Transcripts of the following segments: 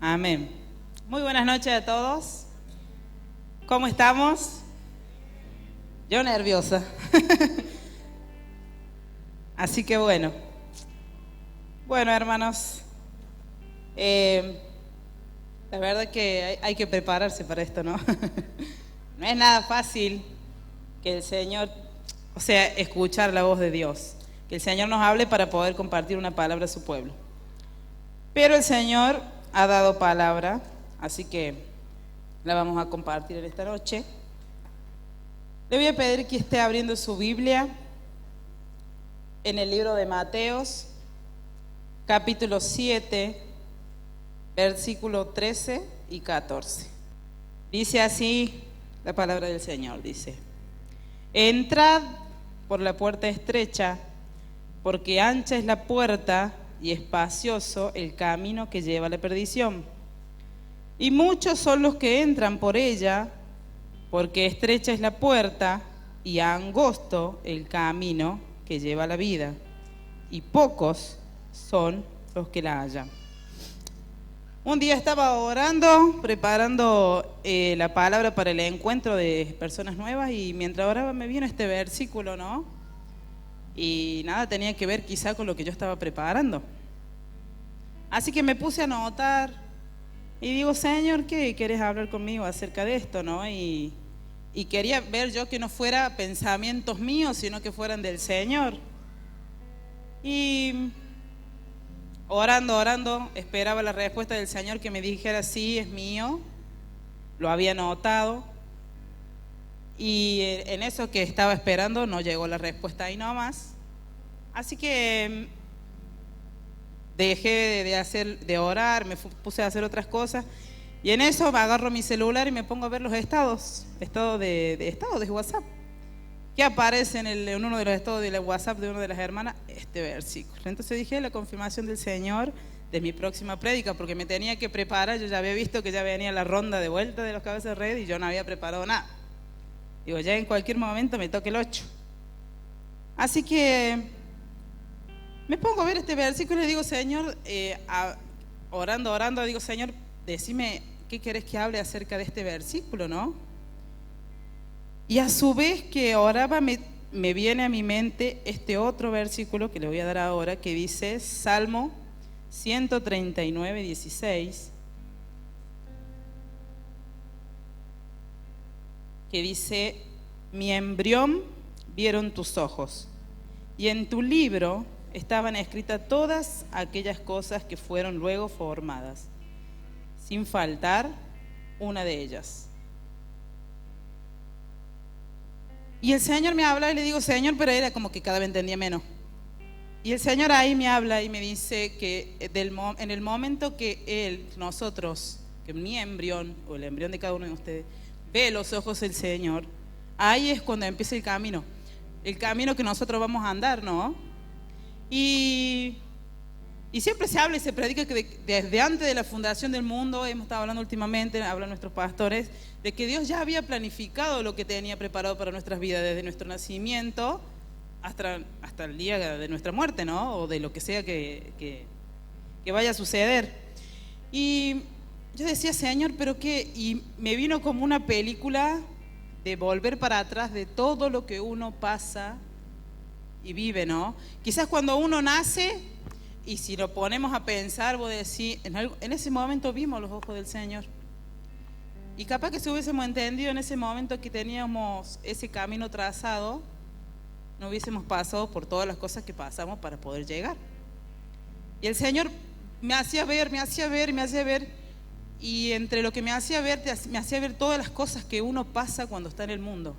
Amén. Muy buenas noches a todos. ¿Cómo estamos? Yo nerviosa. Así que bueno. Bueno, hermanos, la verdad que hay que prepararse para esto, ¿no? No es nada fácil que el Señor, escuchar la voz de Dios, que el Señor nos hable para poder compartir una palabra a su pueblo. Pero el Señor ha dado palabra, así que la vamos a compartir en esta noche. Le voy a pedir que esté abriendo su Biblia en el libro de Mateos, capítulo 7, versículo 13 y 14. Dice así la palabra del Señor, dice: entrad por la puerta estrecha, porque ancha es la puerta y espacioso el camino que lleva a la perdición, y muchos son los que entran por ella, porque estrecha es la puerta y angosto el camino que lleva a la vida, y pocos son los que la hallan. Un día estaba orando, preparando la palabra para el encuentro de personas nuevas, y mientras oraba me vino este versículo, ¿no? Y nada tenía que ver quizá con lo que yo estaba preparando. Así que me puse a anotar y digo: Señor, ¿qué querés hablar conmigo acerca de esto, no? Y quería ver yo que no fuera pensamientos míos, sino que fueran del Señor. Y orando, esperaba la respuesta del Señor, que me dijera: sí, es mío. Lo había anotado. Y en eso que estaba esperando no llegó la respuesta ahí nomás. Así que dejé de orar, me puse a hacer otras cosas. Y en eso me agarro mi celular y me pongo a ver los estados de WhatsApp. ¿Qué aparece en uno de los estados de WhatsApp de una de las hermanas? Este versículo. Entonces dije: la confirmación del Señor de mi próxima prédica, porque me tenía que preparar. Yo ya había visto que ya venía la ronda de vuelta de los cabezas de red y yo no había preparado nada. Digo, ya en cualquier momento me toque el 8. Así que me pongo a ver este versículo y digo: Señor, orando, digo: Señor, decime qué querés que hable acerca de este versículo, ¿no? Y a su vez que oraba me viene a mi mente este otro versículo que le voy a dar ahora, que dice Salmo 139, 16, que dice: mi embrión vieron tus ojos, y en tu libro estaban escritas todas aquellas cosas que fueron luego formadas, sin faltar una de ellas. Y el Señor me habla y le digo: Señor, pero era como que cada vez entendía menos. Y el Señor ahí me habla y me dice que en el momento que nosotros, que mi embrión, o el embrión de cada uno de ustedes, ve los ojos del Señor, ahí es cuando empieza el camino que nosotros vamos a andar, ¿no? Y siempre se habla y se predica que desde antes de la fundación del mundo, hemos estado hablando últimamente, hablan nuestros pastores, de que Dios ya había planificado lo que tenía preparado para nuestras vidas, desde nuestro nacimiento hasta el día de nuestra muerte, ¿no? O de lo que sea que vaya a suceder. Y yo decía: Señor, ¿pero qué? Y me vino como una película de volver para atrás de todo lo que uno pasa y vive, ¿no? Quizás cuando uno nace, y si lo ponemos a pensar, vos decís: en ese momento vimos los ojos del Señor. Y capaz que si hubiésemos entendido en ese momento que teníamos ese camino trazado, no hubiésemos pasado por todas las cosas que pasamos para poder llegar. Y el Señor me hacía ver, y entre lo que me hacía ver todas las cosas que uno pasa cuando está en el mundo.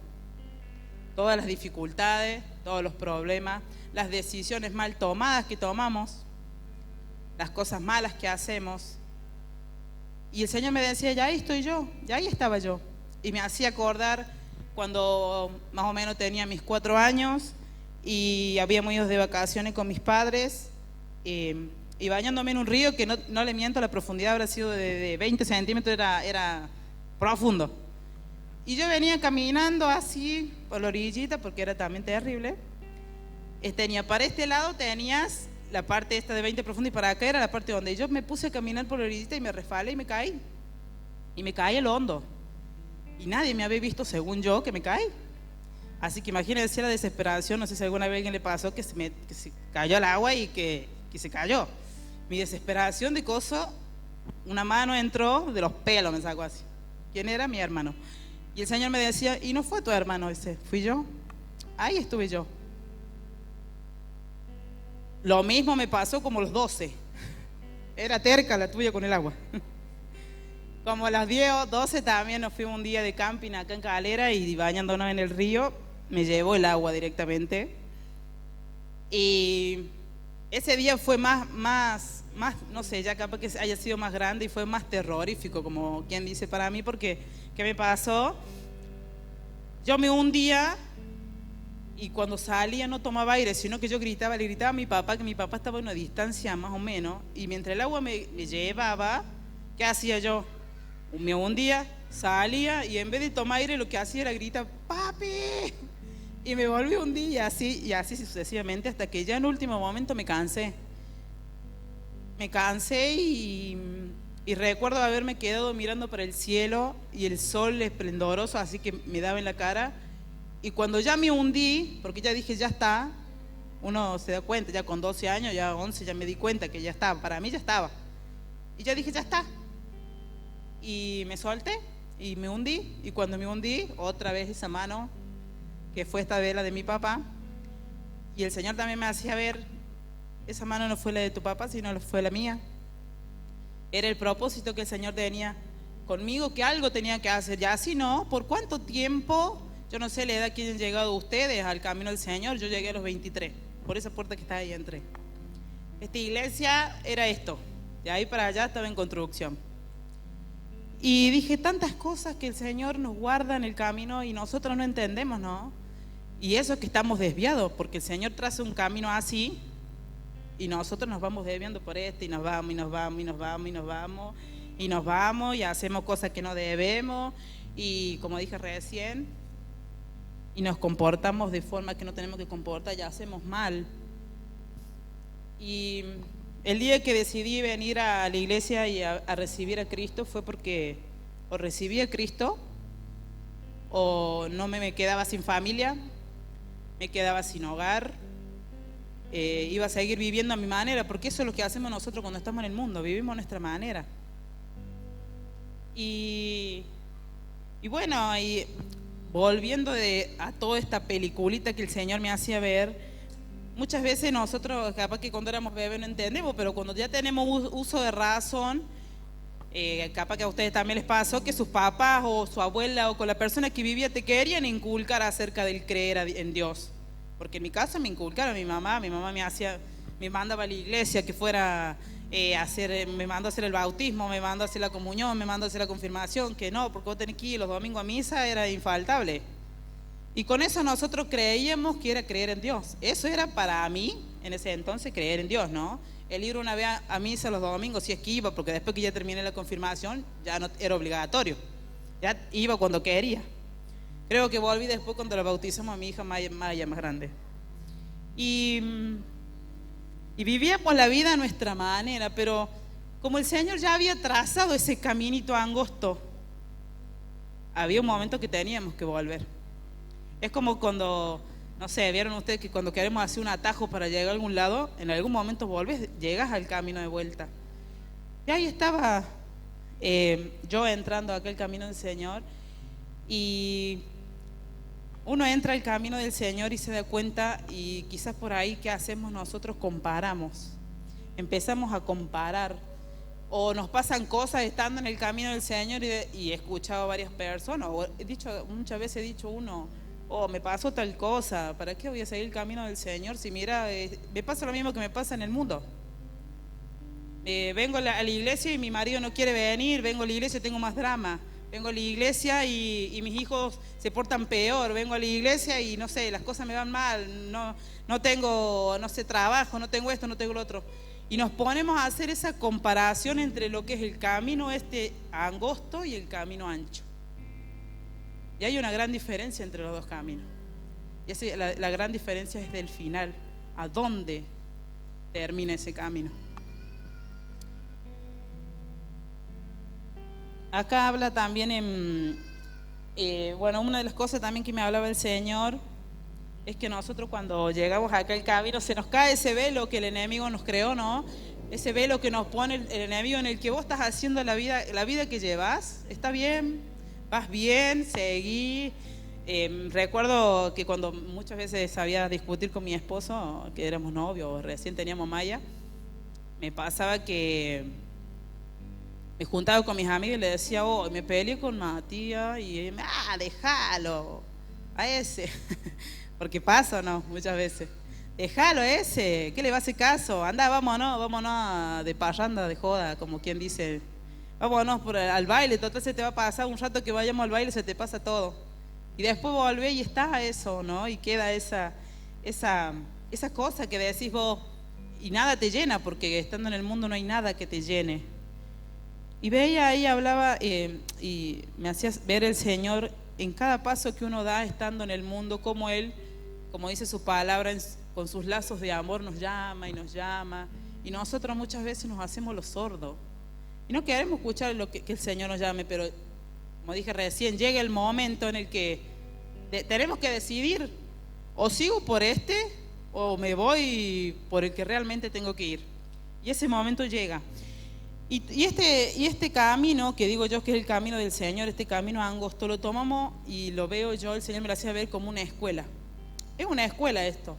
Todas las dificultades, todos los problemas, las decisiones mal tomadas que tomamos, las cosas malas que hacemos. Y el Señor me decía: ya ahí estoy yo, ya ahí estaba yo. Y me hacía acordar cuando más o menos tenía mis 4 años y habíamos ido de vacaciones con mis padres, y bañándome en un río que no le miento, la profundidad habrá sido de 20 centímetros, era profundo. Y yo venía caminando así por la orillita, porque era también terrible. Para este lado tenías la parte esta de 20 profundo y para acá era la parte donde yo me puse a caminar por la orillita y me resbalé y me caí. Y me caí al hondo. Y nadie me había visto, según yo, que me caí. Así que imagínense la desesperación, no sé si alguna vez a alguien le pasó que se cayó al agua y que se cayó. Mi desesperación de coso, una mano entró, de los pelos me sacó así. ¿Quién era? Mi hermano. Y el Señor me decía, y no fue tu hermano ese, fui yo. Ahí estuve yo. Lo mismo me pasó como los 12. Era terca la tuya con el agua. Como a las 10 o 12 también nos fuimos un día de camping acá en Calera y bañándonos en el río, me llevó el agua directamente. Y ese día fue más, no sé, ya capaz que haya sido más grande y fue más terrorífico, como quien dice para mí, porque ¿qué me pasó? Yo me hundía y cuando salía no tomaba aire, sino que yo le gritaba a mi papá, que mi papá estaba a una distancia más o menos, y mientras el agua me llevaba, ¿qué hacía yo? Me hundía, salía y en vez de tomar aire lo que hacía era gritar, ¡papi! Y me volví a hundir y así sucesivamente hasta que ya en último momento me cansé. Me cansé y recuerdo haberme quedado mirando para el cielo y el sol esplendoroso así que me daba en la cara. Y cuando ya me hundí, porque ya dije, ya está, uno se da cuenta, ya con 12 años, ya 11, ya me di cuenta que ya estaba, para mí ya estaba. Y ya dije, ya está. Y me solté y me hundí. Y cuando me hundí, otra vez esa mano, que fue esta vela de mi papá, y el Señor también me hacía ver, esa mano no fue la de tu papá, sino fue la mía. Era el propósito que el Señor tenía conmigo, que algo tenía que hacer. Ya si no, ¿por cuánto tiempo? Yo no sé la edad que han llegado ustedes al camino del Señor. Yo llegué a los 23, por esa puerta que está ahí entré. Esta iglesia era esto, de ahí para allá estaba en construcción. Y dije tantas cosas que el Señor nos guarda en el camino y nosotros no entendemos, ¿no? Y eso es que estamos desviados, porque el Señor traza un camino así y nosotros nos vamos desviando por este y nos vamos y nos vamos y nos vamos y nos vamos y nos vamos y hacemos cosas que no debemos y como dije recién, y nos comportamos de forma que no tenemos que comportar, ya hacemos mal. Y el día que decidí venir a la iglesia y a recibir a Cristo fue porque o recibí a Cristo o no me quedaba sin familia, me quedaba sin hogar, iba a seguir viviendo a mi manera, porque eso es lo que hacemos nosotros cuando estamos en el mundo, vivimos a nuestra manera. Y bueno, y volviendo a toda esta peliculita que el Señor me hacía ver, muchas veces nosotros, capaz que cuando éramos bebés no entendemos, pero cuando ya tenemos uso de razón, capaz que a ustedes también les pasó que sus papás o su abuela o con la persona que vivía te querían inculcar acerca del creer en Dios. Porque en mi caso me inculcaron, mi mamá me mandaba a la iglesia que fuera me mandó a hacer el bautismo, me mandó a hacer la comunión, me mandó a hacer la confirmación, que no, porque vos tenés que ir los domingos a misa, era infaltable. Y con eso nosotros creíamos que era creer en Dios. Eso era para mí, en ese entonces, creer en Dios, ¿no? El ir una vez a misa los domingos, si es que iba, porque después que ya terminé la confirmación, ya no era obligatorio. Ya iba cuando quería. Creo que volví después cuando la bautizamos a mi hija Maya más grande. Y vivíamos la vida a nuestra manera, pero como el Señor ya había trazado ese caminito angosto, había un momento que teníamos que volver. Es como cuando, no sé, vieron ustedes que cuando queremos hacer un atajo para llegar a algún lado, en algún momento volvés, llegas al camino de vuelta. Y ahí estaba yo entrando a aquel camino del Señor, y uno entra al camino del Señor y se da cuenta, y quizás por ahí, ¿qué hacemos nosotros? Comparamos, empezamos a comparar, o nos pasan cosas estando en el camino del Señor y he escuchado a varias personas, o muchas veces he dicho me pasó tal cosa, ¿para qué voy a seguir el camino del Señor si mira, me pasa lo mismo que me pasa en el mundo? Vengo a la iglesia y mi marido no quiere venir, vengo a la iglesia y tengo más drama, vengo a la iglesia y mis hijos se portan peor, vengo a la iglesia y no sé, las cosas me van mal, no tengo, no sé, trabajo, no tengo esto, no tengo lo otro. Y nos ponemos a hacer esa comparación entre lo que es el camino angosto y el camino ancho. Y hay una gran diferencia entre los dos caminos. Y la gran diferencia es del final. ¿A dónde termina ese camino. Acá habla también bueno, una de las cosas también que me hablaba el Señor es que nosotros cuando llegamos acá al camino se nos cae ese velo que el enemigo nos creó, ¿no? Ese velo que nos pone el enemigo en el que vos estás haciendo la vida que llevas, está bien, vas bien, seguí. Recuerdo que cuando muchas veces sabía discutir con mi esposo, que éramos novios, recién teníamos Maya, me pasaba que me juntaba con mis amigos y le decía, oh, me peleé con Matías y déjalo a ese, porque pasa, ¿no? Muchas veces. Déjalo a ese, ¿qué le va a hacer caso? Anda, vámonos de parranda, de joda, como quien dice. Vámonos al baile, total se te va a pasar un rato que vayamos al baile, se te pasa todo. Y después volvés y está eso, ¿no? Y queda esa cosa que decís vos, y nada te llena, porque estando en el mundo no hay nada que te llene. Y veía ahí, hablaba y me hacía ver el Señor en cada paso que uno da estando en el mundo, como Él, como dice su palabra, con sus lazos de amor nos llama y nos llama. Y nosotros muchas veces nos hacemos los sordos. Y no queremos escuchar que el Señor nos llame, pero como dije recién, llega el momento en el que tenemos que decidir, o sigo por o me voy por el que realmente tengo que ir. Y ese momento llega. Y este camino, que digo yo que es el camino del Señor, este camino angosto, lo tomamos y lo veo yo, el Señor me lo hacía ver como una escuela. Es una escuela esto.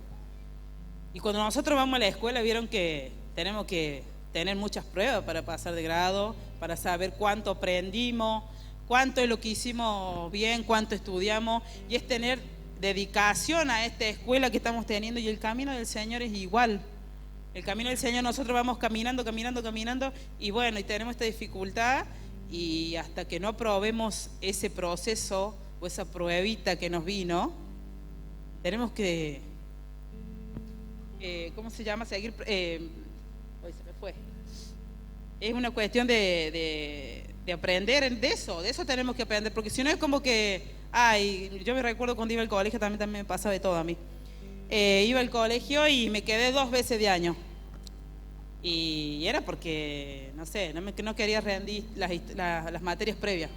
Y cuando nosotros vamos a la escuela, vieron que tenemos que tener muchas pruebas para pasar de grado, para saber cuánto aprendimos, cuánto es lo que hicimos bien, cuánto estudiamos, y es tener dedicación a esta escuela que estamos teniendo, y el camino del Señor es igual. El camino del Señor, nosotros vamos caminando, y bueno, y tenemos esta dificultad, y hasta que no probemos ese proceso o esa pruebita que nos vino, tenemos que, ¿cómo se llama? Seguir, hoy se me fue. Es una cuestión de aprender de eso tenemos que aprender, porque si no es como que, yo me recuerdo cuando iba al colegio, también me pasaba de todo a mí. Iba al colegio y me quedé 2 veces de año. Y era porque, no sé, no quería rendir las materias previas.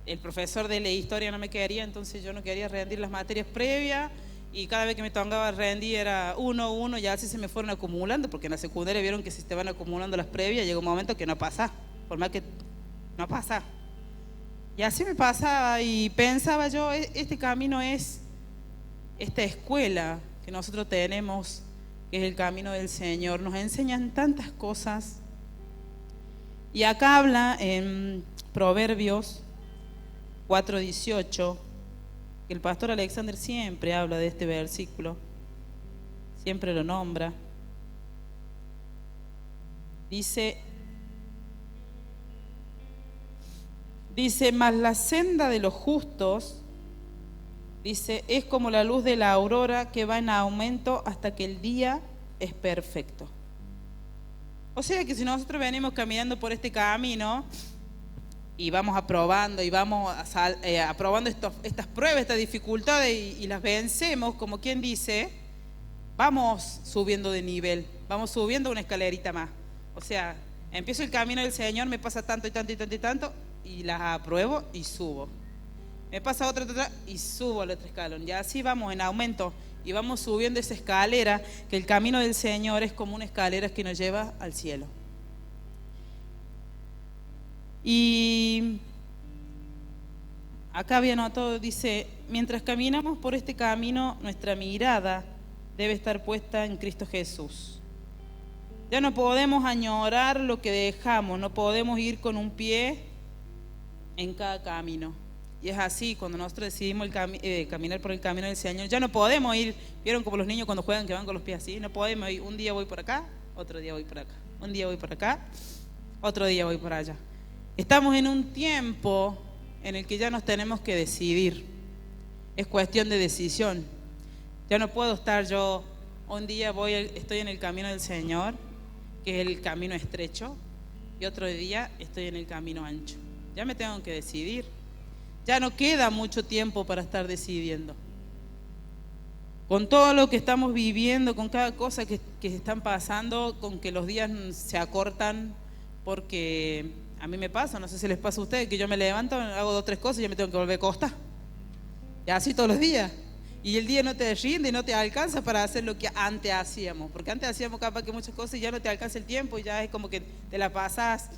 El profesor de la historia no me quería, entonces yo no quería rendir las materias previas. Y cada vez que me tocaba rendir era 1, ya así se me fueron acumulando, porque en la secundaria vieron que si te van acumulando las previas, llega un momento que no pasa, por más que no pasa. Y así me pasaba y pensaba yo, este camino es esta escuela que nosotros tenemos, que es el camino del Señor, nos enseñan tantas cosas. Y acá habla en Proverbios 4:18, que el pastor Alexander siempre habla de este versículo, siempre lo nombra. Dice, mas la senda de los justos, dice, es como la luz de la aurora que va en aumento hasta que el día es perfecto. O sea que si nosotros venimos caminando por este camino y vamos aprobando y vamos aprobando estas pruebas, estas dificultades y las vencemos, como quien dice, vamos subiendo de nivel, vamos subiendo una escalerita más. O sea, empiezo el camino del Señor, me pasa tanto y tanto y tanto y tanto, y las apruebo y subo. Me pasa otra y subo al otro escalón. Y así vamos en aumento y vamos subiendo esa escalera, que el camino del Señor es como una escalera que nos lleva al cielo. Y acá había notado, dice, mientras caminamos por este camino, nuestra mirada debe estar puesta en Cristo Jesús. Ya no podemos añorar lo que dejamos, no podemos ir con un pie en cada camino. Y es así, cuando nosotros decidimos caminar por el camino del Señor, ya no podemos ir, vieron como los niños cuando juegan que van con los pies así, no podemos ir, un día voy por acá, otro día voy por acá, un día voy por acá, otro día voy por allá. Estamos en un tiempo en el que ya nos tenemos que decidir, es cuestión de decisión. Ya no puedo estar yo, un día estoy en el camino del Señor, que es el camino estrecho, y otro día estoy en el camino ancho. Ya me tengo que decidir. Ya no queda mucho tiempo para estar decidiendo. con todo lo que estamos viviendo, con cada cosa que están pasando, con que los días se acortan, porque a mí me pasa, no sé si les pasa a ustedes, que yo me levanto, hago 2 o 3 cosas y ya me tengo que volver a acostar. Y así todos los días. Y el día no te rinde y no te alcanza para hacer lo que antes hacíamos. Porque antes hacíamos capaz que muchas cosas y ya no te alcanza el tiempo y ya es como que te la pasas.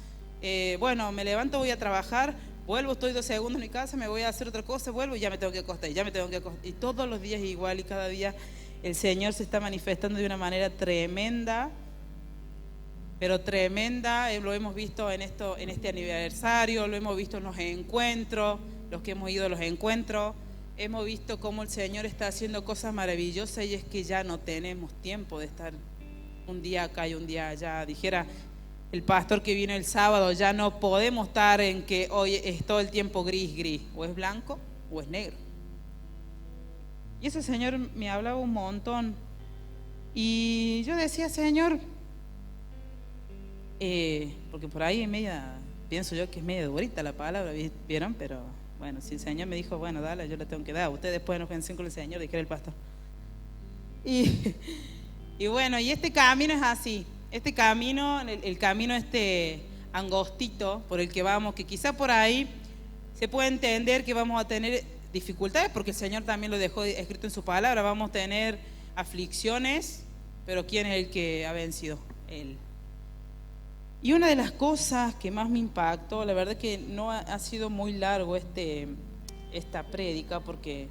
Bueno, me levanto, voy a trabajar, vuelvo, estoy 2 segundos en mi casa, me voy a hacer otra cosa, vuelvo y ya me tengo que acostar, y ya me tengo que acostar. Y todos los días igual y cada día el Señor se está manifestando de una manera tremenda, pero tremenda. Lo hemos visto en este aniversario, lo hemos visto en los encuentros, los que hemos ido a los encuentros. Hemos visto cómo el Señor está haciendo cosas maravillosas y es que ya no tenemos tiempo de estar un día acá y un día allá. Dijera el pastor que vino el sábado, ya no podemos estar en que hoy es todo el tiempo gris, o es blanco o es negro. Y ese Señor me hablaba un montón y yo decía, Señor, porque por ahí es media, pienso yo que es media durita la palabra, ¿vieron? Pero bueno, si el Señor me dijo, bueno, dale, yo le tengo que dar. Ustedes pueden enojarse con el Señor, dijera el pastor. Y bueno, y este camino es así. Este camino, el camino angostito por el que vamos, que quizá por ahí se puede entender que vamos a tener dificultades, porque el Señor también lo dejó escrito en su palabra. Vamos a tener aflicciones, pero ¿quién es el que ha vencido? Él. Y una de las cosas que más me impactó, la verdad que no ha sido muy largo esta prédica, porque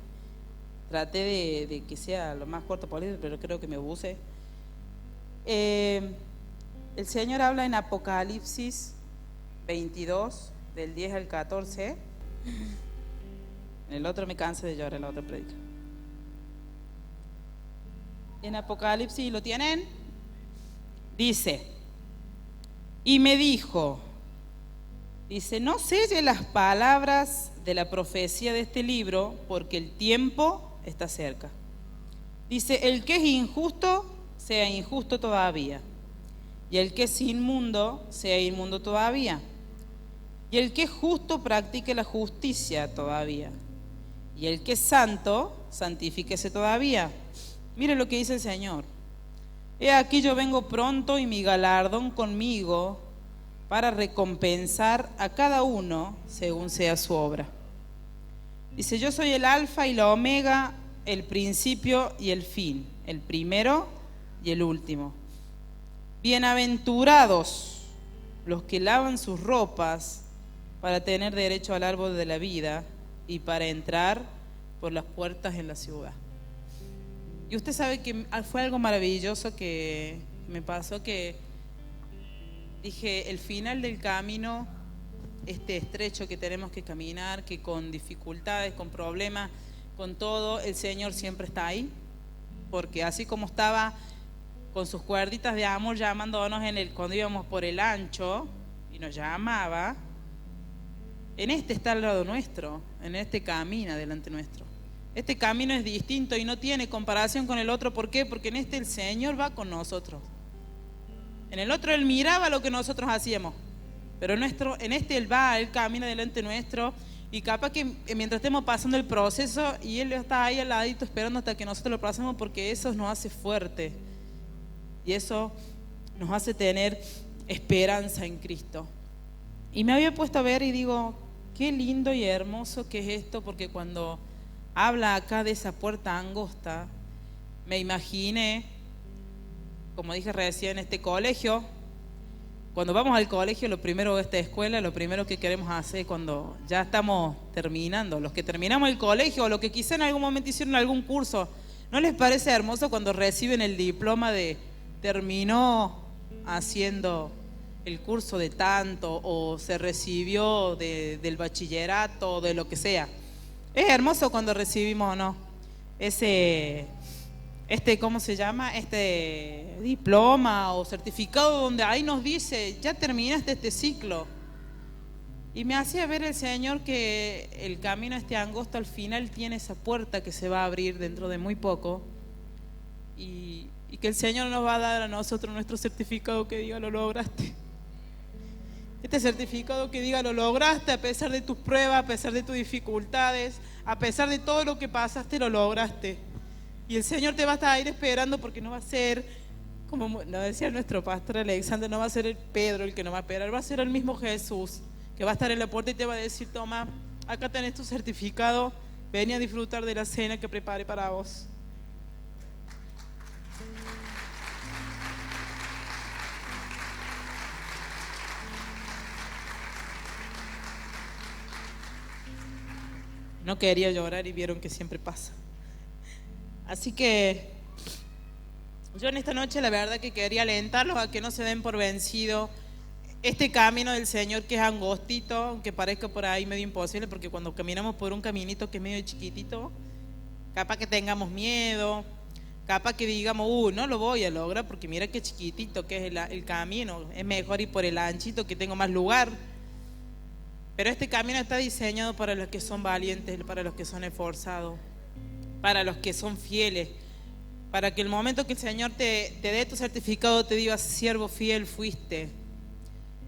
traté de que sea lo más corto posible, pero creo que me abusé. El Señor habla en Apocalipsis 22, del 10 al 14. En el otro me cansé de llorar, en la otra prédica. En Apocalipsis, ¿lo tienen? Dice: y me dijo, no selle las palabras de la profecía de este libro, porque el tiempo está cerca. Dice, el que es injusto, sea injusto todavía, y el que es inmundo, sea inmundo todavía, y el que es justo, practique la justicia todavía, y el que es santo, santifíquese todavía. Mire lo que dice el Señor: he aquí yo vengo pronto y mi galardón conmigo para recompensar a cada uno según sea su obra. Dice, yo soy el alfa y la omega, el principio y el fin, el primero y el último. Bienaventurados los que lavan sus ropas para tener derecho al árbol de la vida y para entrar por las puertas en la ciudad. Y usted sabe que fue algo maravilloso que me pasó, que dije, el final del camino, estrecho que tenemos que caminar, que con dificultades, con problemas, con todo, el Señor siempre está ahí, porque así como estaba con sus cuerditas de amor llamándonos cuando íbamos por el ancho y nos llamaba, en está al lado nuestro, en camina delante nuestro. Este camino es distinto y no tiene comparación con el otro. ¿Por qué? Porque en el Señor va con nosotros. En el otro Él miraba lo que nosotros hacíamos, pero en Él va, Él camina delante nuestro, y capaz que mientras estemos pasando el proceso y Él está ahí al ladito esperando hasta que nosotros lo pasemos, porque eso nos hace fuerte y eso nos hace tener esperanza en Cristo. Y me había puesto a ver y digo, qué lindo y hermoso que es esto, porque cuando habla acá de esa puerta angosta, me imaginé, como dije recién, este colegio. Cuando vamos al colegio, lo primero de esta escuela, lo primero que queremos hacer cuando ya estamos terminando, los que terminamos el colegio o los que quizá en algún momento hicieron algún curso, ¿no les parece hermoso cuando reciben el diploma de terminó haciendo el curso de tanto, o se recibió del bachillerato o de lo que sea? Es hermoso cuando recibimos, ¿no?, ¿cómo se llama? Diploma o certificado donde ahí nos dice, ya terminaste este ciclo. Y me hacía ver el Señor que el camino angosto al final tiene esa puerta que se va a abrir dentro de muy poco, y que el Señor nos va a dar a nosotros nuestro certificado que diga lo lograste. Este certificado que diga lo lograste a pesar de tus pruebas, a pesar de tus dificultades, a pesar de todo lo que pasaste, lo lograste. Y el Señor te va a estar ahí esperando, porque no va a ser, como nos decía nuestro pastor Alexander, no va a ser el Pedro el que nos va a esperar, va a ser el mismo Jesús que va a estar en la puerta y te va a decir: toma, acá tenés tu certificado, ven a disfrutar de la cena que preparé para vos. No quería llorar y vieron que siempre pasa. Así que yo en esta noche la verdad que quería alentarlos a que no se den por vencido este camino del Señor, que es angostito, aunque parezca por ahí medio imposible, porque cuando caminamos por un caminito que es medio chiquitito, capaz que tengamos miedo, capaz que digamos: no lo voy a lograr porque mira qué chiquitito que es el camino, es mejor ir por el anchito que tengo más lugar. Pero este camino está diseñado para los que son valientes, para los que son esforzados, para los que son fieles, para que el momento que el Señor te dé tu certificado te diga: siervo fiel fuiste,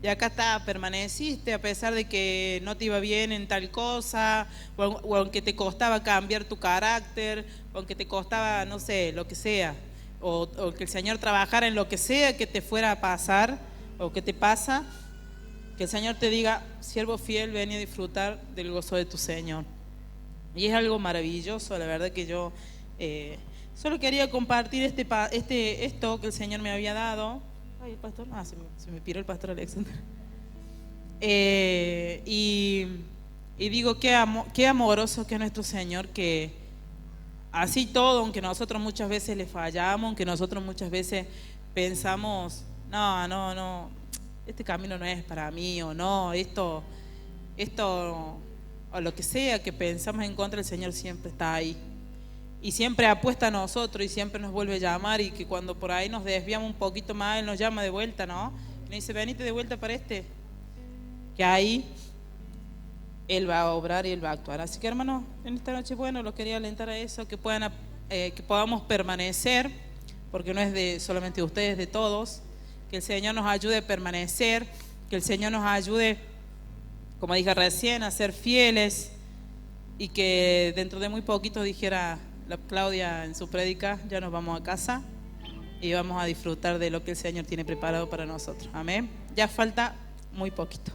y acá está, permaneciste a pesar de que no te iba bien en tal cosa, o aunque te costaba cambiar tu carácter, o aunque te costaba, no sé, lo que sea, o que el Señor trabajara en lo que sea que te fuera a pasar o que te pasa, que el Señor te diga: siervo fiel, ven a disfrutar del gozo de tu Señor. Y es algo maravilloso, la verdad que yo solo quería compartir esto que el Señor me había dado. Ay, el pastor, se me piró el pastor Alexander. Y digo, qué amoroso que es nuestro Señor, que así todo, aunque nosotros muchas veces le fallamos, aunque nosotros muchas veces pensamos: no, este camino no es para mí, o no, esto, o lo que sea que pensamos en contra, el Señor siempre está ahí. Y siempre apuesta a nosotros y siempre nos vuelve a llamar, y que cuando por ahí nos desviamos un poquito más, Él nos llama de vuelta, ¿no? Y nos dice: venite de vuelta para que ahí Él va a obrar y Él va a actuar. Así que, hermanos, en esta noche, bueno, los quería alentar a eso, que podamos permanecer, porque no es de solamente de ustedes, de todos. Que el Señor nos ayude a permanecer, que el Señor nos ayude, como dije recién, a ser fieles, y que dentro de muy poquito, dijera la Claudia en su prédica, ya nos vamos a casa y vamos a disfrutar de lo que el Señor tiene preparado para nosotros. Amén. Ya falta muy poquito.